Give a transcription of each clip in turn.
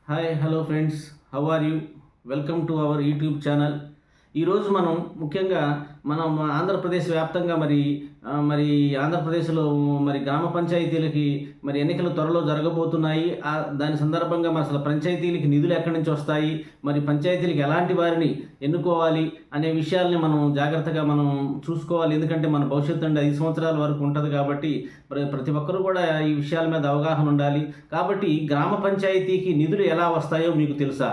Hi hello friends, how are you? Welcome to our YouTube channel. ఈరోజు మనం ముఖ్యంగా మనం ఆంధ్రప్రదేశ్ వ్యాప్తంగా మరి ఆంధ్రప్రదేశ్లో మరి గ్రామ పంచాయతీలకి మరి ఎన్నికలు త్వరలో జరగబోతున్నాయి. దాని సందర్భంగా మరి అసలు పంచాయతీలకి నిధులు ఎక్కడి నుంచి వస్తాయి, మరి పంచాయతీలకి ఎలాంటి వారిని ఎన్నుకోవాలి అనే విషయాల్ని మనం జాగ్రత్తగా మనం చూసుకోవాలి. ఎందుకంటే మన భవిష్యత్తు అండి 5 సంవత్సరాల వరకు ఉంటుంది కాబట్టి ప్రతి ఒక్కరూ కూడా ఈ విషయాల మీద అవగాహన ఉండాలి. కాబట్టి గ్రామ పంచాయతీకి నిధులు ఎలా వస్తాయో మీకు తెలుసా?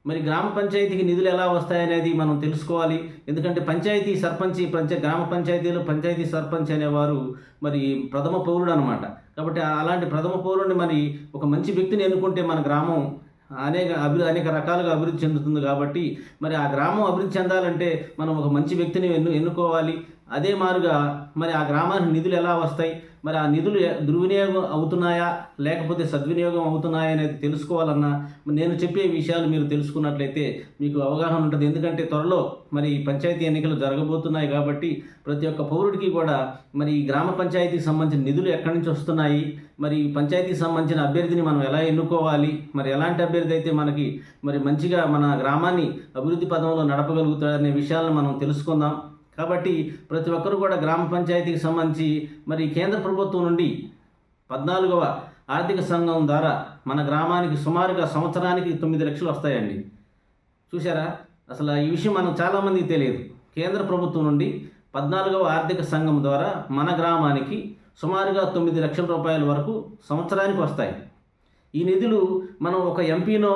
మరి గ్రామ పంచాయతీకి నిధులు ఎలా వస్తాయనేది మనం తెలుసుకోవాలి. ఎందుకంటే పంచాయతీ సర్పంచ్ గ్రామ పంచాయతీలో పంచాయతీ సర్పంచ్ అనేవారు మరి ప్రథమ పౌరుడు అనమాట. కాబట్టి అలాంటి ప్రథమ పౌరుడిని మరి ఒక మంచి వ్యక్తిని ఎన్నుకుంటే మన గ్రామం అనేక రకాలుగా అభివృద్ధి చెందుతుంది. కాబట్టి మరి ఆ గ్రామం అభివృద్ధి చెందాలంటే మనం ఒక మంచి వ్యక్తిని ఎన్నుకోవాలి. అదే మారుగా మరి ఆ గ్రామానికి నిధులు ఎలా వస్తాయి, మరి ఆ నిధులు దుర్వినియోగం అవుతున్నాయా లేకపోతే సద్వినియోగం అవుతున్నాయా అనేది తెలుసుకోవాలన్నా నేను చెప్పే విషయాలు మీరు తెలుసుకున్నట్లయితే మీకు అవగాహన ఉంటుంది. ఎందుకంటే త్వరలో మరి పంచాయతీ ఎన్నికలు జరగబోతున్నాయి కాబట్టి ప్రతి ఒక్క పౌరుడికి కూడా మరి ఈ గ్రామ పంచాయతీకి సంబంధించిన నిధులు ఎక్కడి నుంచి వస్తున్నాయి, మరి పంచాయతీకి సంబంధించిన అభ్యర్థిని మనం ఎలా ఎన్నుకోవాలి, మరి ఎలాంటి అభ్యర్థి అయితే మనకి మరి మంచిగా మన గ్రామాన్ని అభివృద్ధి పదంలో నడపగలుగుతాడనే విషయాలను మనం తెలుసుకుందాం. కాబట్టి ప్రతి ఒక్కరు కూడా గ్రామ పంచాయతీకి సంబంధించి మరి కేంద్ర ప్రభుత్వం నుండి 14వ ఆర్థిక సంఘం ద్వారా మన గ్రామానికి సుమారుగా సంవత్సరానికి 9 లక్షలు వస్తాయండి. చూసారా? అసలు ఈ విషయం మనం చాలామందికి తెలియదు. కేంద్ర ప్రభుత్వం నుండి 14వ ఆర్థిక సంఘం ద్వారా మన గ్రామానికి సుమారుగా 9 లక్షల రూపాయల వరకు సంవత్సరానికి వస్తాయి. ఈ నిధులు మనం ఒక ఎంపీనో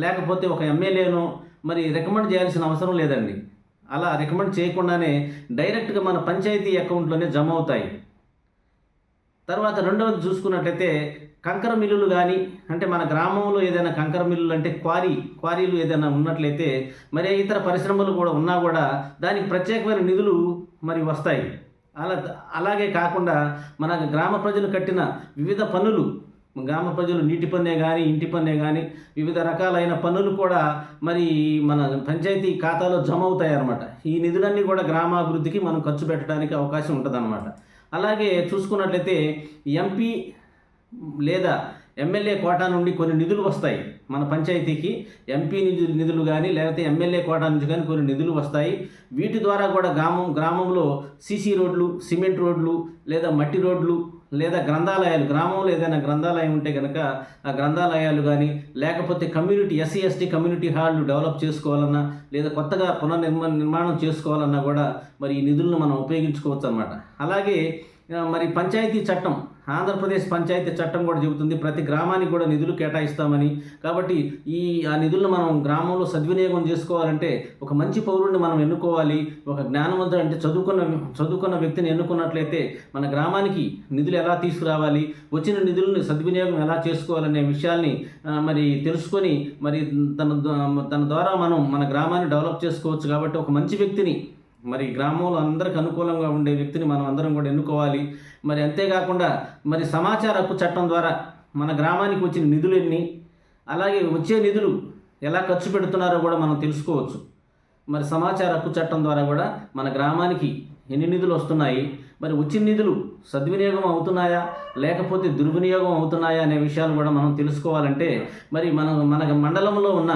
లేకపోతే ఒక ఎమ్మెల్యేనో మరి రికమెండ్ చేయాల్సిన అవసరం లేదండి. అలా రికమెండ్ చేయకుండానే డైరెక్ట్గా మన పంచాయతీ అకౌంట్లోనే జమ అవుతాయి. తర్వాత రెండవది చూసుకున్నట్లయితే కంకర మిల్లులు కానీ, అంటే మన గ్రామంలో ఏదైనా కంకర మిల్లులు అంటే క్వారీలు ఏదైనా ఉన్నట్లయితే మరి ఇతర పరిశ్రమలు కూడా ఉన్నా కూడా దానికి ప్రత్యేకమైన నిధులు మరి వస్తాయి. అలాగే కాకుండా మన గ్రామ ప్రజలు కట్టిన వివిధ పన్నులు, గ్రామ ప్రజలు నీటి పన్నే కానీ ఇంటి పన్నే కానీ వివిధ రకాలైన పన్నులు కూడా మరి మన పంచాయతీ ఖాతాలో జమ అవుతాయి అన్నమాట. ఈ నిధులన్నీ కూడా గ్రామాభివృద్ధికి మనం ఖర్చు పెట్టడానికి అవకాశం ఉంటుందన్నమాట. అలాగే చూసుకున్నట్లయితే ఎంపీ లేదా ఎమ్మెల్యే కోటా నుండి కొన్ని నిధులు వస్తాయి మన పంచాయతీకి. ఎంపీ నిధులు కానీ లేకపోతే ఎమ్మెల్యే కోటా నుంచి కానీ కొన్ని నిధులు వస్తాయి. వీటి ద్వారా కూడా గ్రామంలో సీసీ రోడ్లు, సిమెంట్ రోడ్లు లేదా మట్టి రోడ్లు లేదా గ్రంథాలయాలు, గ్రామంలో ఏదైనా గ్రంథాలయం ఉంటే కనుక ఆ గ్రంథాలయాలు కానీ లేకపోతే కమ్యూనిటీ ఎస్సీ ఎస్టీ కమ్యూనిటీ హాళ్ళు డెవలప్ చేసుకోవాలన్నా లేదా కొత్తగా నిర్మాణం చేసుకోవాలన్నా కూడా మరి ఈ నిధులను మనం ఉపయోగించుకోవచ్చు అన్నమాట. అలాగే మరి పంచాయతీ చట్టం, ఆంధ్రప్రదేశ్ పంచాయతీ చట్టం కూడా చెబుతుంది ప్రతి గ్రామానికి కూడా నిధులు కేటాయిస్తామని. కాబట్టి ఆ నిధులను మనం గ్రామంలో సద్వినియోగం చేసుకోవాలంటే ఒక మంచి పౌరుడిని మనం ఎన్నుకోవాలి. ఒక జ్ఞానవంతుడు అంటే చదువుకున్న వ్యక్తిని ఎన్నుకున్నట్లయితే మన గ్రామానికి నిధులు ఎలా తీసుకురావాలి, వచ్చిన నిధులను సద్వినియోగం ఎలా చేసుకోవాలనే విషయాల్ని మరి తెలుసుకొని మరి తన ద్వారా మనం మన గ్రామాన్ని డెవలప్ చేసుకోవచ్చు. కాబట్టి ఒక మంచి వ్యక్తిని మరి గ్రామంలో అందరికి అనుకూలంగా ఉండే వ్యక్తిని మనం అందరం కూడా ఎన్నుకోవాలి. మరి అంతేకాకుండా మరి సమాచార హక్కు చట్టం ద్వారా మన గ్రామానికి వచ్చిన నిధులు ఎన్ని, అలాగే వచ్చే నిధులు ఎలా ఖర్చు పెడుతున్నారో కూడా మనం తెలుసుకోవచ్చు. మరి సమాచార హక్కు చట్టం ద్వారా కూడా మన గ్రామానికి ఎన్ని నిధులు వస్తున్నాయి, మరి వచ్చిన నిధులు సద్వినియోగం అవుతున్నాయా లేకపోతే దుర్వినియోగం అవుతున్నాయా అనే విషయాలు కూడా మనం తెలుసుకోవాలంటే మరి మన మండలంలో ఉన్న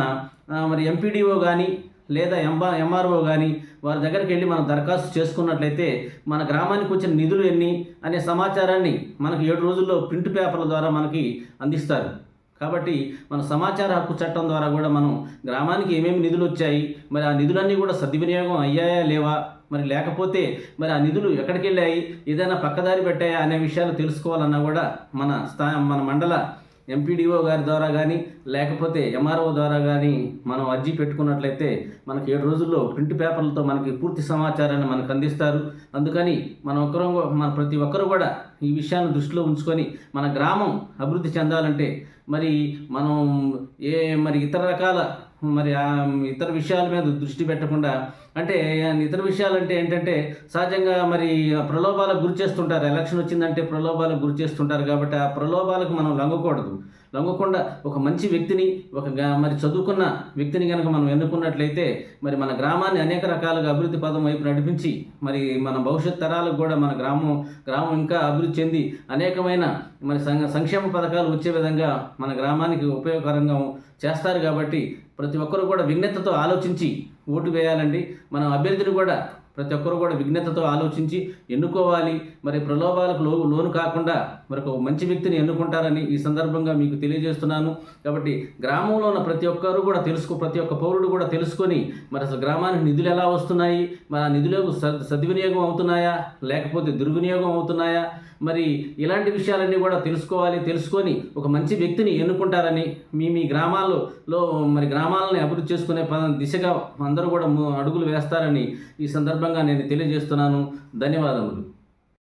మరి ఎంపీడీఓ కానీ లేదా ఎంఆర్ఓ కానీ వారి దగ్గరికి వెళ్ళి మనం దరఖాస్తు చేసుకున్నట్లయితే మన గ్రామానికి వచ్చిన నిధులు ఎన్ని అనే సమాచారాన్ని మనకి 7 రోజుల్లో ప్రింట్ పేపర్ల ద్వారా మనకి అందిస్తారు. కాబట్టి మన సమాచార హక్కు చట్టం ద్వారా కూడా మనం గ్రామానికి ఏమేమి నిధులు వచ్చాయి, మరి ఆ నిధులన్నీ కూడా సద్వినియోగం అయ్యాయా లేవా, మరి లేకపోతే మరి ఆ నిధులు ఎక్కడికి వెళ్ళాయి, ఏదైనా పక్కదారి పెట్టాయా అనే విషయాలు తెలుసుకోవాలన్నా కూడా మన మండల ఎంపీడీఓ గారి ద్వారా కానీ లేకపోతే ఎంఆర్ఓ ద్వారా కానీ మనం అర్జీ పెట్టుకున్నట్లయితే మనకి 7 రోజుల్లో ప్రింట్ పేపర్లతో మనకి పూర్తి సమాచారాన్ని మనకు అందిస్తారు. అందుకని మన ప్రతి ఒక్కరూ కూడా ఈ విషయాన్ని దృష్టిలో ఉంచుకొని మన గ్రామం అభివృద్ధి చెందాలంటే మరి మనం ఇతర రకాల ఇతర విషయాల మీద దృష్టి పెట్టకుండా, అంటే ఇతర విషయాలంటే ఏంటంటే సహజంగా మరి ప్రలోభాలకు గురి చేస్తుంటారు. ఎలక్షన్ వచ్చిందంటే ప్రలోభాలకు గురి చేస్తుంటారు. కాబట్టి ఆ ప్రలోభాలకు మనం లొంగకూడదు. లొంగకుండా ఒక మంచి వ్యక్తిని మరి చదువుకున్న వ్యక్తిని కనుక మనం ఎన్నుకున్నట్లయితే మరి మన గ్రామాన్ని అనేక రకాలుగా అభివృద్ధి పదం వైపు నడిపించి మరి మన భవిష్యత్ తరాలకు కూడా మన గ్రామం ఇంకా అభివృద్ధి చెంది అనేకమైన మరి సంక్షేమ పథకాలు వచ్చే విధంగా మన గ్రామానికి ఉపయోగకరంగా చేస్తారు. కాబట్టి ప్రతి ఒక్కరు కూడా విజ్ఞతతో ఆలోచించి ఓటు వేయాలండి. మనం అభ్యర్థిని కూడా ప్రతి ఒక్కరు కూడా విజ్ఞతతో ఆలోచించి ఎన్నుకోవాలి. మరి ప్రలోభాలకు లోను కాకుండా మరి ఒక మంచి వ్యక్తిని ఎన్నుకుంటారని ఈ సందర్భంగా మీకు తెలియజేస్తున్నాను. కాబట్టి గ్రామంలో ఉన్న ప్రతి ఒక్కరు కూడా ప్రతి ఒక్క పౌరుడు కూడా తెలుసుకొని మరి అసలు గ్రామానికి నిధులు ఎలా వస్తున్నాయి, మరి ఆ నిధులకు సద్వినియోగం అవుతున్నాయా లేకపోతే దుర్వినియోగం అవుతున్నాయా, మరి ఇలాంటి విషయాలన్నీ కూడా తెలుసుకొని ఒక మంచి వ్యక్తిని ఎన్నుకుంటారని మీ గ్రామాల్లో మరి గ్రామాలని అభివృద్ధి చేసుకునే దిశగా అందరూ కూడా అడుగులు వేస్తారని ఈ సందర్భంగా నేను తెలియజేస్తున్నాను. ధన్యవాదములు.